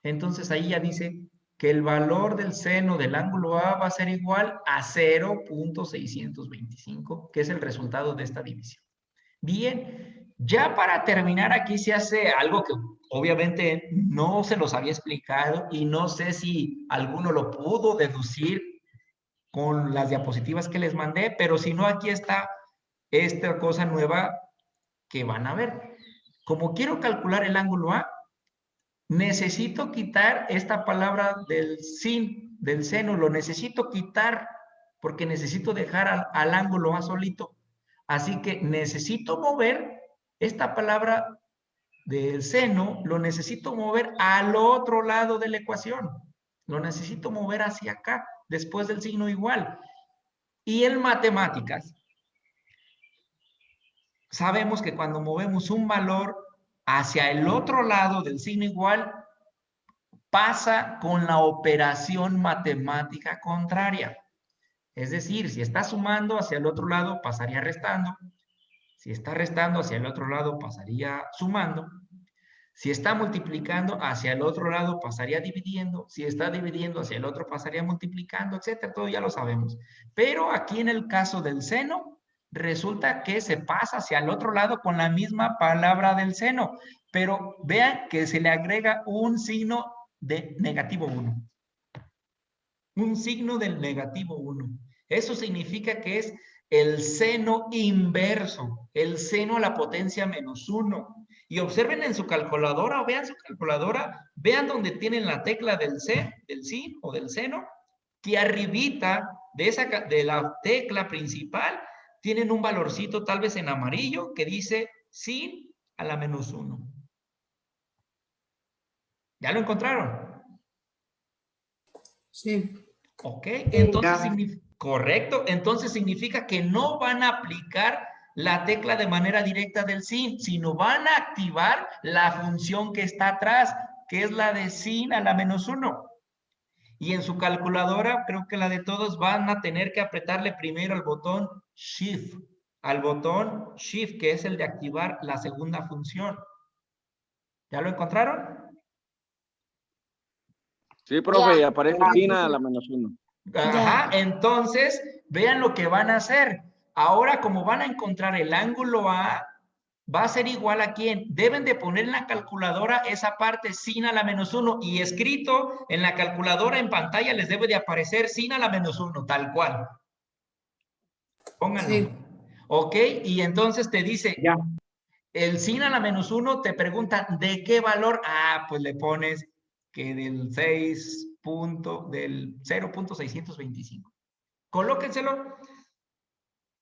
Entonces ahí ya dice que el valor del seno del ángulo A va a ser igual a 0.625, que es el resultado de esta división. Bien, ya para terminar aquí se hace algo que obviamente no se los había explicado y no sé si alguno lo pudo deducir con las diapositivas que les mandé, pero si no, aquí está esta cosa nueva que van a ver. Como quiero calcular el ángulo A, necesito quitar esta palabra del sin, del seno, lo necesito quitar porque necesito dejar al ángulo A solito. Así que necesito mover esta palabra del seno, lo necesito mover al otro lado de la ecuación. Lo necesito mover hacia acá, después del signo igual. Y en matemáticas, sabemos que cuando movemos un valor hacia el otro lado del signo igual, pasa con la operación matemática contraria. Es decir, si está sumando hacia el otro lado, pasaría restando. Si está restando hacia el otro lado, pasaría sumando. Si está multiplicando hacia el otro lado, pasaría dividiendo. Si está dividiendo hacia el otro, pasaría multiplicando, etcétera. Todo ya lo sabemos. Pero aquí en el caso del seno, resulta que se pasa hacia el otro lado con la misma palabra del seno. Pero vean que se le agrega un signo de negativo 1. Un signo del negativo 1. Eso significa que es el seno inverso, el seno a la potencia menos 1. Y observen en su calculadora, o vean su calculadora, vean donde tienen la tecla del sin o del seno, que arribita de la tecla principal tienen un valorcito tal vez en amarillo que dice sin a la menos 1. ¿Ya lo encontraron? Sí. Ok, entonces correcto, entonces significa que no van a aplicar la tecla de manera directa del sin, sino van a activar la función que está atrás, que es la de sin a la menos 1. Y en su calculadora, creo que la de todos, van a tener que apretarle primero al botón Shift, que es el de activar la segunda función. ¿Ya lo encontraron? Sí, profe, Ya. y aparece sin a la menos 1. Ajá, entonces, vean lo que van a hacer. Ahora, como van a encontrar el ángulo A, va a ser igual a ¿quién? Deben de poner en la calculadora esa parte sin a la menos 1 y escrito en la calculadora en pantalla les debe de aparecer sin a la menos 1, tal cual. Pónganlo. Sí. Ok, y entonces te dice, Ya. el sin a la menos 1 te pregunta, ¿de qué valor? Ah, pues le pones que del 0.625. Colóquenselo.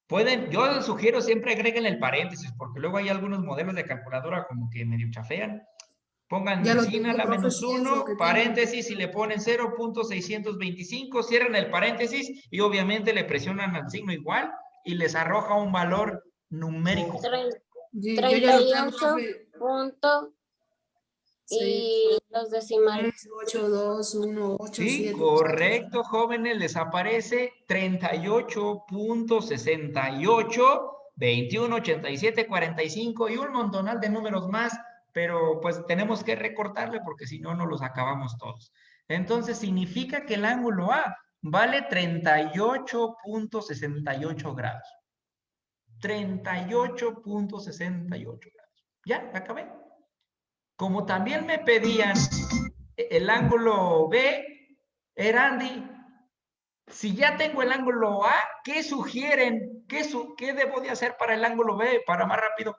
Pueden, yo les sugiero siempre agreguen el paréntesis, porque luego hay algunos modelos de calculadora como que medio chafean. Pongan Ya lo sin a tengo, la profe, menos sí, es lo 1, que tengo. paréntesis y le ponen 0.625, cierran el paréntesis y obviamente le presionan al signo igual y les arroja un valor numérico. Yo ya lo tengo, 38 profe. punto y los decimales. 8, 2, 1, 8, Sí, 7. correcto, jóvenes, les aparece 38.68, 21, 87, 45 y un montonal de números más, pero pues tenemos que recortarle porque si no, no los acabamos todos. Entonces, significa que el ángulo A vale 38.68 grados. 38.68 grados. ¿Ya? ¿Acabé? Como también me pedían el ángulo B, Erandi, si ya tengo el ángulo A, ¿qué sugieren? ¿Qué debo de hacer para el ángulo B, para más rápido?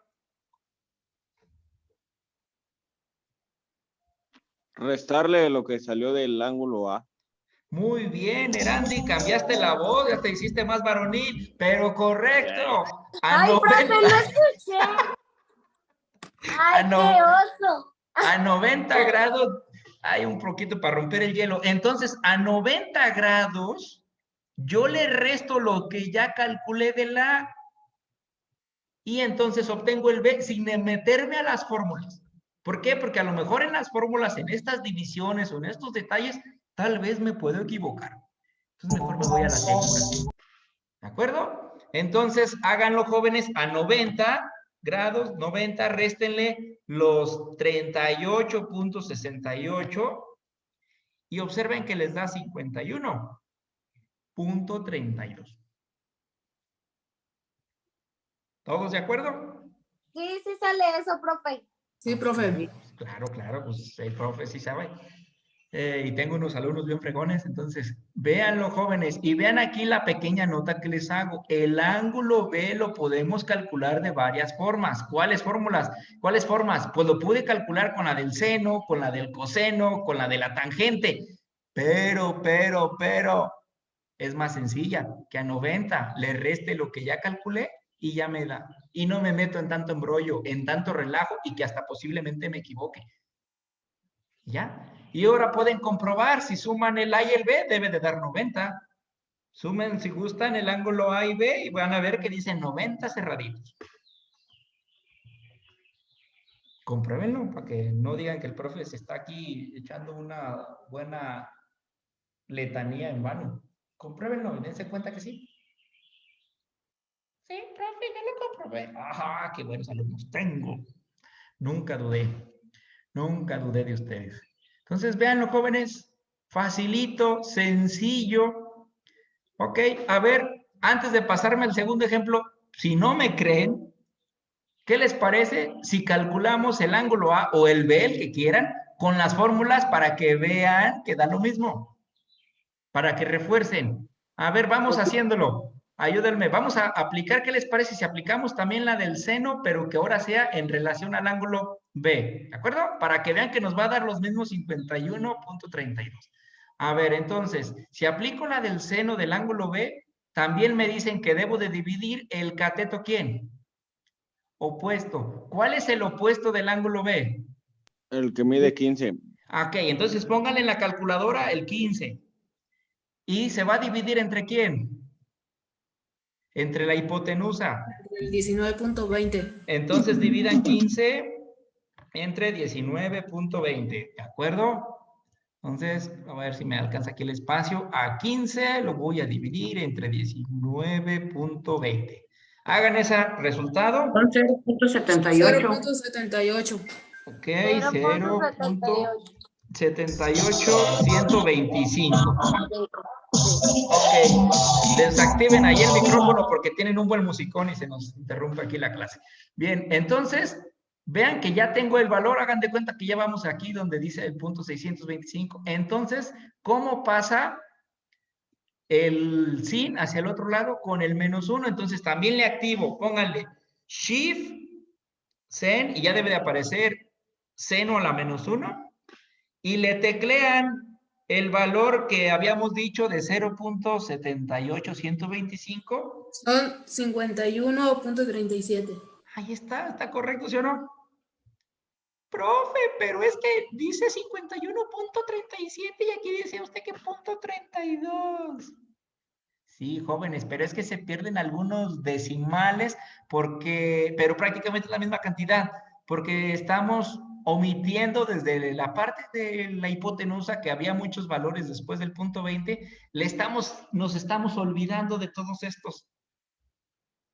Restarle lo que salió del ángulo A. Muy bien, Erandi, cambiaste la voz, ya te hiciste más varonil, pero correcto. A Ay, profe, 90, no escuché. Ay, no- qué oso. a 90 grados, hay un poquito para romper el hielo. Entonces, a 90 grados, yo le resto lo que ya calculé de la y entonces obtengo el B sin meterme a las fórmulas. ¿Por qué? Porque a lo mejor en las fórmulas, en estas divisiones o en estos detalles, tal vez me puedo equivocar. Entonces mejor me voy a la segura. ¿De acuerdo? Entonces háganlo, jóvenes, a 90 grados, 90, réstenle los 38.68 y observen que les da 51.32. ¿Todos de acuerdo? Sí, sí sale eso, profe. Sí, profe. Claro, claro, pues el profe sí sabe. Y tengo unos alumnos bien fregones, entonces véanlo, jóvenes, y vean aquí la pequeña nota que les hago. El ángulo B lo podemos calcular de varias formas. ¿Cuáles fórmulas? ¿Cuáles formas? Pues lo pude calcular con la del seno, con la del coseno, con la de la tangente, pero, es más sencilla, que a 90 le reste lo que ya calculé y ya me da. Y no me meto en tanto embrollo, en tanto relajo y que hasta posiblemente me equivoque. ¿Ya? Y ahora pueden comprobar, si suman el A y el B, debe de dar 90. Sumen, si gustan, el ángulo A y B y van a ver que dicen 90 cerraditos. Compruébenlo para que no digan que el profe se está aquí echando una buena letanía en vano. Compruébenlo y dense cuenta que sí. Sí, profe, yo lo comprobé. Ajá, qué buenos alumnos tengo. Nunca dudé de ustedes. Entonces, véanlo, jóvenes, facilito, sencillo. Ok, a ver, antes de pasarme al segundo ejemplo, si no me creen, ¿qué les parece si calculamos el ángulo A o el B, el que quieran, con las fórmulas para que vean que da lo mismo? Para que refuercen. A ver, vamos haciéndolo. Ayúdenme. Vamos a aplicar, ¿qué les parece si aplicamos también la del seno, pero que ahora sea en relación al ángulo B? ¿De acuerdo? Para que vean que nos va a dar los mismos 51.32. A ver, entonces, si aplico la del seno del ángulo B, también me dicen que debo de dividir el cateto, ¿quién? Opuesto. ¿Cuál es el opuesto del ángulo B? El que mide 15. Ok, entonces pónganle en la calculadora el 15. ¿Y se va a dividir entre quién? Entre la hipotenusa. El 19.20. Entonces dividan 15 entre 19.20. ¿De acuerdo? Entonces, a ver si me alcanza aquí el espacio. A 15 lo voy a dividir entre 19.20. Hagan ese resultado. Son 0.78. 0.78. Ok, 0.78. 0.78125. Ok, desactiven ahí el micrófono porque tienen un buen musicón y se nos interrumpe aquí la clase. Bien, entonces, vean que ya tengo el valor, hagan de cuenta que ya vamos aquí donde dice el punto 625. Entonces, ¿cómo pasa el sin hacia el otro lado con el -1? Entonces, también le activo, pónganle Shift, Sen, y ya debe de aparecer seno a la -1, y le teclean el valor que habíamos dicho de 0.78125. Son 51.37. Ahí está correcto, ¿sí o no? Profe, pero es que dice 51.37 y aquí dice usted que .32. Sí, jóvenes, pero es que se pierden algunos decimales pero prácticamente es la misma cantidad, porque estamos omitiendo desde la parte de la hipotenusa que había muchos valores después del punto 20, nos estamos olvidando de todos estos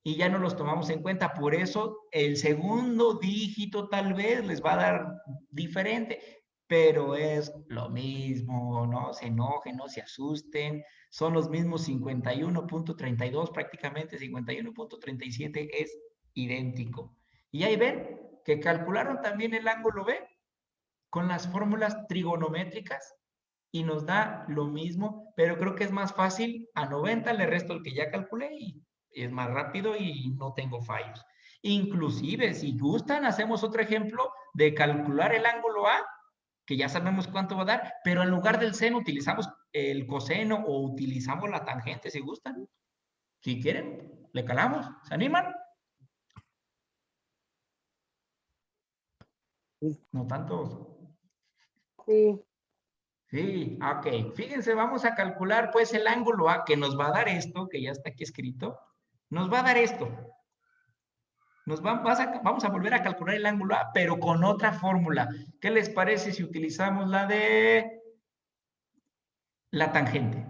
y ya no los tomamos en cuenta. Por eso el segundo dígito tal vez les va a dar diferente, pero es lo mismo, no se enojen, no se asusten, son los mismos 51.32, prácticamente 51.37 es idéntico. Y ahí ven que calcularon también el ángulo B con las fórmulas trigonométricas y nos da lo mismo, pero creo que es más fácil. A 90 le resto el que ya calculé y es más rápido y no tengo fallos. Inclusive, si gustan, hacemos otro ejemplo de calcular el ángulo A, que ya sabemos cuánto va a dar, pero en lugar del seno utilizamos el coseno o utilizamos la tangente, si gustan. Si quieren, le calamos. ¿Se animan? No tantos. Sí. Sí, ok. Fíjense, vamos a calcular pues el ángulo A que nos va a dar esto, que ya está aquí escrito. Nos va a dar esto. Vamos a volver a calcular el ángulo A, pero con otra fórmula. ¿Qué les parece si utilizamos la de la tangente?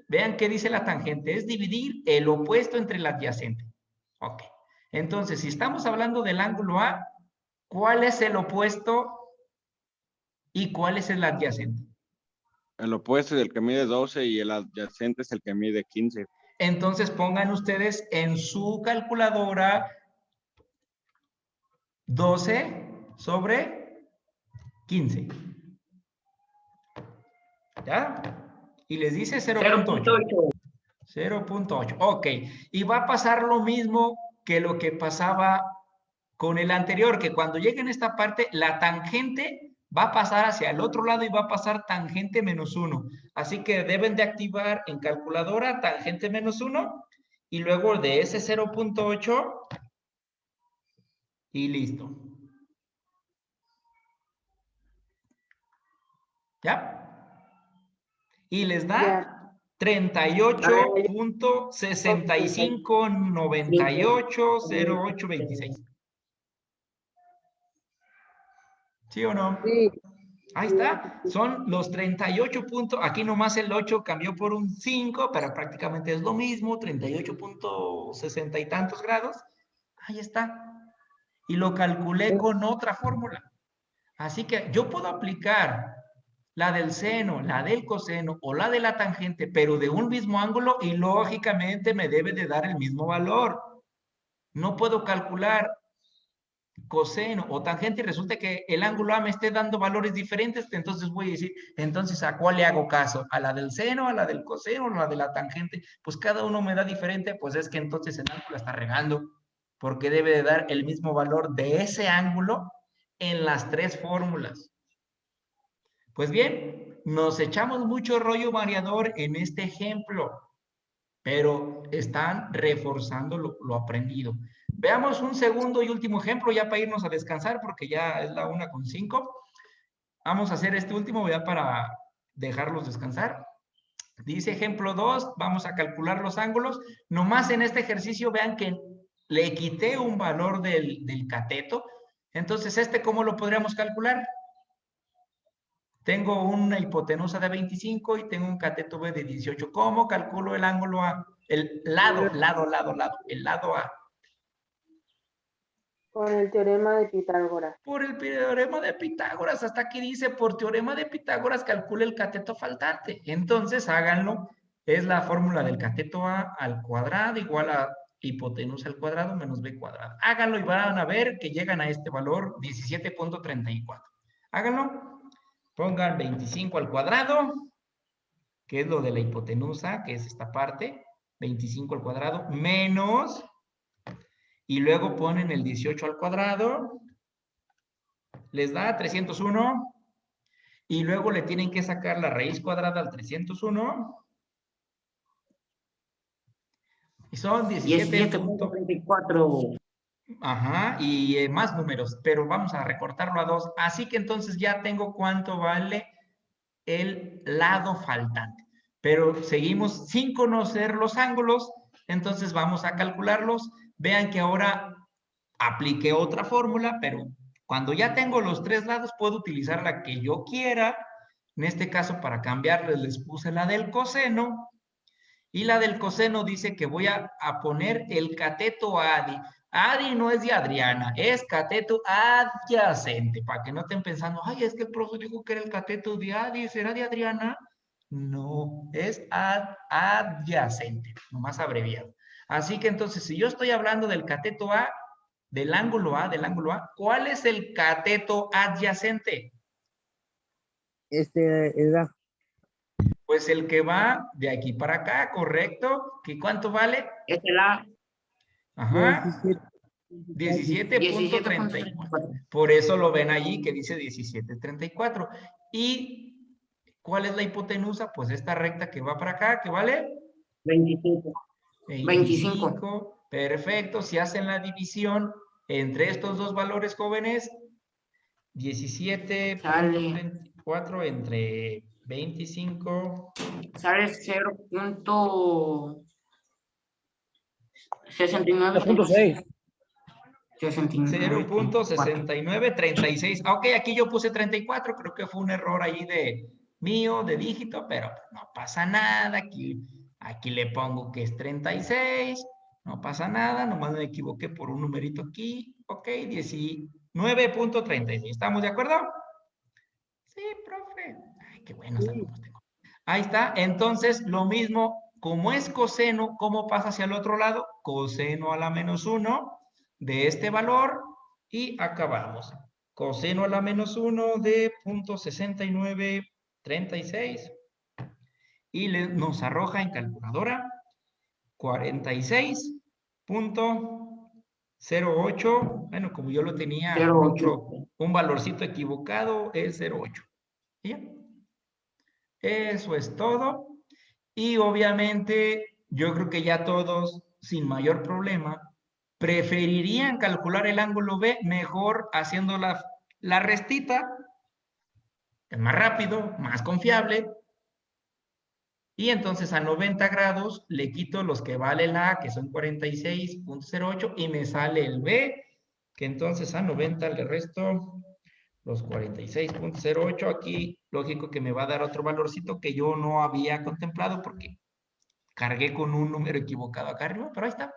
Vean qué dice la tangente. Es dividir el opuesto entre el adyacente. Ok. Entonces, si estamos hablando del ángulo A, ¿cuál es el opuesto y cuál es el adyacente? El opuesto es el que mide 12 y el adyacente es el que mide 15. Entonces pongan ustedes en su calculadora 12 sobre 15. ¿Ya? Y les dice 0.8. 0.8. Ok. Y va a pasar lo mismo que lo que pasaba con el anterior, que cuando llegue en esta parte, la tangente va a pasar hacia el otro lado y va a pasar tangente menos 1. Así que deben de activar en calculadora tangente menos 1 y luego de ese 0.8 y listo. ¿Ya? Y les da 38.65980826. ¿Sí o no? Sí. Ahí está, son los 38 puntos, aquí nomás el 8 cambió por un 5, pero prácticamente es lo mismo, 38.60 y tantos grados. Ahí está. Y lo calculé con otra fórmula. Así que yo puedo aplicar la del seno, la del coseno o la de la tangente, pero de un mismo ángulo y lógicamente me debe de dar el mismo valor. No puedo calcular coseno o tangente y resulta que el ángulo A me esté dando valores diferentes, entonces voy a decir, entonces ¿a cuál le hago caso? ¿A la del seno, a la del coseno, a la de la tangente? Pues cada uno me da diferente, pues es que entonces el ángulo está regando, porque debe de dar el mismo valor de ese ángulo en las tres fórmulas. Pues bien, nos echamos mucho rollo variador en este ejemplo, pero están reforzando lo aprendido. Veamos un segundo y último ejemplo ya para irnos a descansar porque ya es la 1:05. Vamos a hacer este último ya para dejarlos descansar. Dice ejemplo 2, vamos a calcular los ángulos. Nomás en este ejercicio vean que le quité un valor del cateto. Entonces, ¿cómo lo podríamos calcular? Tengo una hipotenusa de 25 y tengo un cateto B de 18. ¿Cómo calculo el ángulo A? El lado A. Con el teorema de Pitágoras. Por el teorema de Pitágoras. Hasta aquí dice, por teorema de Pitágoras calcule el cateto faltante. Entonces, háganlo. Es la fórmula del cateto A al cuadrado igual a hipotenusa al cuadrado menos B cuadrado. Háganlo y van a ver que llegan a este valor 17.34. Háganlo. Pongan 25 al cuadrado, que es lo de la hipotenusa, que es esta parte. 25 al cuadrado menos... Y luego ponen el 18 al cuadrado, les da 301, y luego le tienen que sacar la raíz cuadrada al 301, y son 17.34. Ajá, y más números, pero vamos a recortarlo a 2. Así que entonces ya tengo cuánto vale el lado faltante. Pero seguimos sin conocer los ángulos, entonces vamos a calcularlos. Vean que ahora apliqué otra fórmula, pero cuando ya tengo los 3 lados, puedo utilizar la que yo quiera. En este caso, para cambiarles, les puse la del coseno. Y la del coseno dice que voy a poner el cateto ADI. ADI no es de Adriana, es cateto adyacente, para que no estén pensando, ay, es que el profe dijo que era el cateto de ADI, ¿será de Adriana? No, es adyacente, nomás abreviado. Así que entonces, si yo estoy hablando del cateto A, del ángulo A, ¿cuál es el cateto adyacente? Edad. Pues el que va de aquí para acá, ¿correcto? ¿Qué cuánto vale? Es el A. Ajá. 17. 17.34. Por eso lo ven allí que dice 17.34. ¿Y cuál es la hipotenusa? Pues esta recta que va para acá, ¿qué vale? 25. 25. Perfecto. Si hacen la división entre estos dos valores jóvenes, 17.34 entre 25. Sale 0.69. 0.6936. Ok, aquí yo puse 34, creo que fue un error ahí mío, de dígito, pero no pasa nada. Aquí le pongo que es 36, no pasa nada, nomás me equivoqué por un numerito aquí. Ok, 19.36. ¿Estamos de acuerdo? Sí, profe. Ay, qué buenos alumnos tengo. Ahí está. Entonces, lo mismo, como es coseno, ¿cómo pasa hacia el otro lado? Coseno a la menos 1 de este valor y acabamos. Coseno a la menos 1 de 0.6936 y nos arroja en calculadora 46.08. Bueno, como yo lo tenía 0.8. un valorcito equivocado, es 0.8. ¿Ya? Eso es todo. Y obviamente yo creo que ya todos, sin mayor problema, preferirían calcular el ángulo B mejor haciendo la restita. Es más rápido, más confiable. Y entonces a 90 grados le quito los que vale la A, que son 46.08, y me sale el B, que entonces a 90 le resto los 46.08. Aquí, lógico que me va a dar otro valorcito que yo no había contemplado porque cargué con un número equivocado acá arriba, pero ahí está.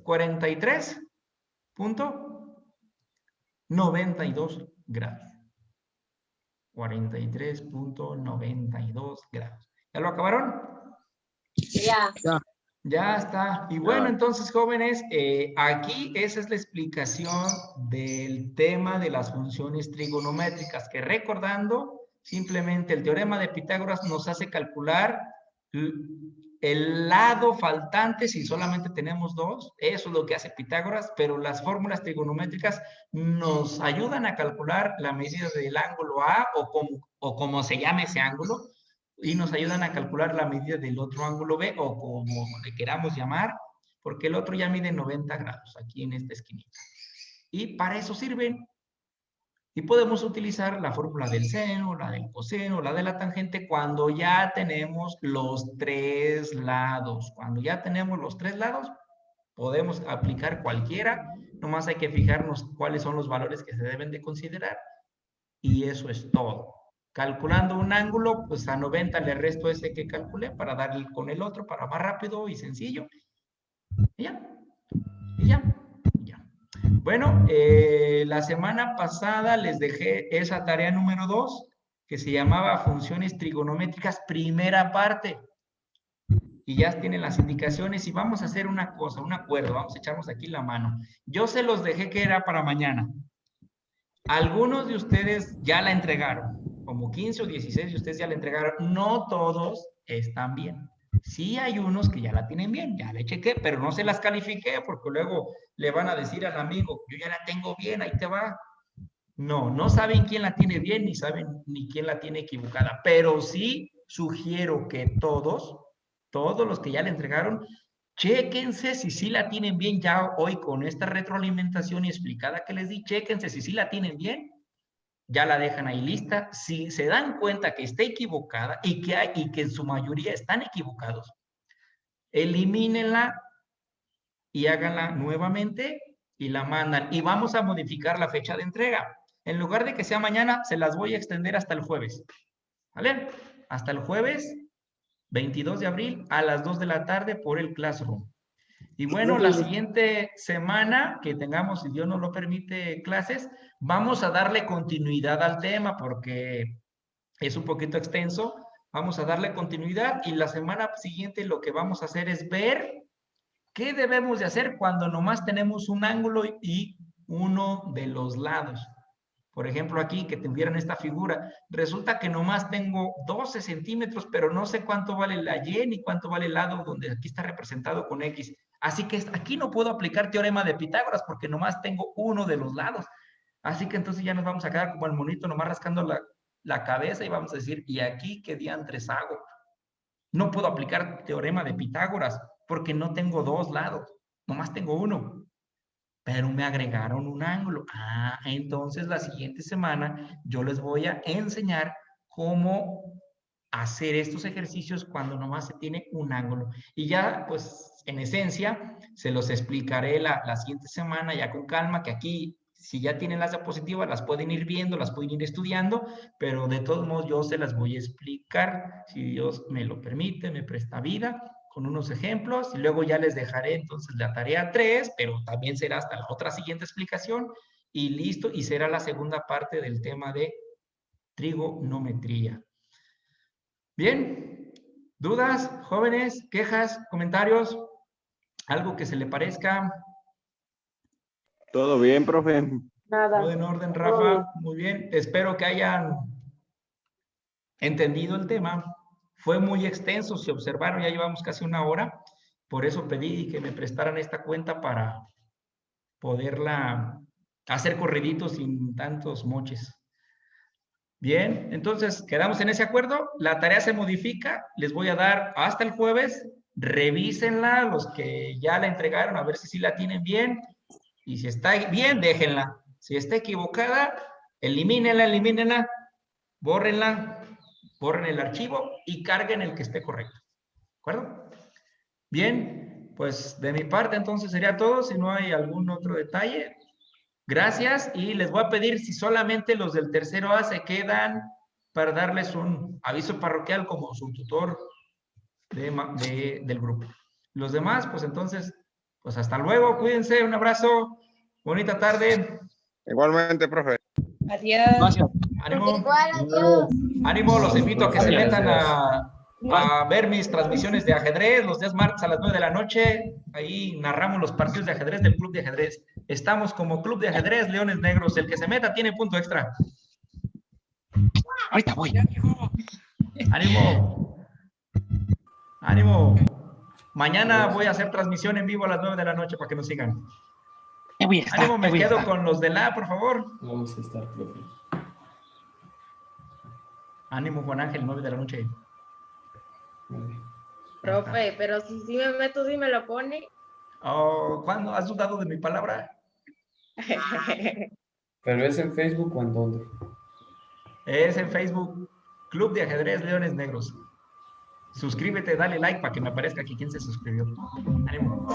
43.92 grados. 43.92 grados. ¿Ya lo acabaron? Ya. Ya está. Y bueno, entonces, jóvenes, aquí esa es la explicación del tema de las funciones trigonométricas, que recordando, simplemente el teorema de Pitágoras nos hace calcular el lado faltante si solamente tenemos 2. Eso es lo que hace Pitágoras, pero las fórmulas trigonométricas nos ayudan a calcular la medida del ángulo A o como se llame ese ángulo, y nos ayudan a calcular la medida del otro ángulo B o como le queramos llamar, porque el otro ya mide 90 grados aquí en esta esquinita. Y para eso sirven. Y podemos utilizar la fórmula del seno, la del coseno, la de la tangente cuando ya tenemos los 3 lados. Cuando ya tenemos los 3 lados, podemos aplicar cualquiera. Nomás hay que fijarnos cuáles son los valores que se deben de considerar. Y eso es todo. Calculando un ángulo, pues a 90 le resto ese que calculé para darle con el otro, para más rápido y sencillo. Y ya. Y ya. Y ya. Bueno, la semana pasada les dejé esa tarea número 2, que se llamaba funciones trigonométricas, primera parte. Y ya tienen las indicaciones y vamos a hacer una cosa, un acuerdo, vamos a echarnos aquí la mano. Yo se los dejé que era para mañana. Algunos de ustedes ya la entregaron, como 15 o 16 de ustedes ya la entregaron. No todos están bien. Sí hay unos que ya la tienen bien, ya le chequé, pero no se las califiqué porque luego le van a decir al amigo, yo ya la tengo bien, ahí te va. No, no saben quién la tiene bien ni saben ni quién la tiene equivocada, pero sí sugiero que todos los que ya la entregaron, Chéquense si sí la tienen bien ya hoy con esta retroalimentación y explicada que les di. Chéquense si sí la tienen bien. Ya la dejan ahí lista. Si se dan cuenta que está equivocada y que en su mayoría están equivocados, elimínenla y háganla nuevamente y la mandan. Y vamos a modificar la fecha de entrega. En lugar de que sea mañana, se las voy a extender hasta el jueves. ¿Vale? Hasta el jueves 22 de abril a las 2 de la tarde por el Classroom. Y bueno, la siguiente semana que tengamos, si Dios nos lo permite, clases, vamos a darle continuidad al tema porque es un poquito extenso. Vamos a darle continuidad y la semana siguiente lo que vamos a hacer es ver qué debemos de hacer cuando nomás tenemos un ángulo y uno de los lados. Por ejemplo, aquí que tuvieran esta figura, resulta que nomás tengo 12 centímetros, pero no sé cuánto vale la Y ni cuánto vale el lado donde aquí está representado con X. Así que aquí no puedo aplicar teorema de Pitágoras porque nomás tengo uno de los lados. Así que entonces ya nos vamos a quedar como el monito nomás rascando la cabeza y vamos a decir, ¿y aquí qué diantres hago? No puedo aplicar teorema de Pitágoras porque no tengo dos lados, nomás tengo uno. Pero me agregaron un ángulo. Ah, entonces la siguiente semana yo les voy a enseñar cómo hacer estos ejercicios cuando nomás se tiene un ángulo. Y ya, pues, en esencia, se los explicaré la siguiente semana ya con calma, que aquí, si ya tienen las diapositivas, las pueden ir viendo, las pueden ir estudiando, pero de todos modos yo se las voy a explicar, si Dios me lo permite, me presta vida, con unos ejemplos, y luego ya les dejaré entonces la tarea 3, pero también será hasta la otra siguiente explicación, y listo, y será la segunda parte del tema de trigonometría. Bien, ¿dudas, jóvenes, quejas, comentarios? ¿Algo que se le parezca? Todo bien, profe. Nada. Todo en orden, Rafa. Muy bien. Espero que hayan entendido el tema. Fue muy extenso, si observaron, ya llevamos casi una hora. Por eso pedí que me prestaran esta cuenta para poderla hacer corridito sin tantos moches. Bien, entonces, ¿quedamos en ese acuerdo? La tarea se modifica, les voy a dar hasta el jueves, revísenla, los que ya la entregaron, a ver si sí la tienen bien, y si está bien, déjenla. Si está equivocada, elimínenla, bórrenla, borren el archivo y carguen el que esté correcto. ¿De acuerdo? Bien, pues de mi parte entonces sería todo, si no hay algún otro detalle. Gracias y les voy a pedir si solamente los del tercero A se quedan para darles un aviso parroquial como su tutor del grupo. Los demás, pues entonces, pues hasta luego, cuídense, un abrazo, bonita tarde. Igualmente, profe. Adiós. Gracias. Ánimo. Igual, adiós. Ánimo, los invito a que se metan a ver mis transmisiones de ajedrez los días martes a las 9 de la noche. Ahí narramos los partidos de ajedrez del Club de Ajedrez. Estamos como Club de Ajedrez Leones Negros. El que se meta tiene punto extra. Ahorita voy. Ánimo. Ánimo. Mañana voy a hacer transmisión en vivo a las 9 de la noche para que nos sigan. Voy a estar, Ánimo, me voy a quedo estar. con los de la, por favor. Vamos a estar, profe. Ánimo, Juan Ángel, 9 de la noche. Vale. Profe, pero si sí me meto, sí me lo pone. Oh, ¿cuándo has dudado de mi palabra? ¿Pero es en Facebook o en dónde? Es en Facebook, Club de Ajedrez Leones Negros. Suscríbete, dale like para que me aparezca aquí quién se suscribió. Ánimo.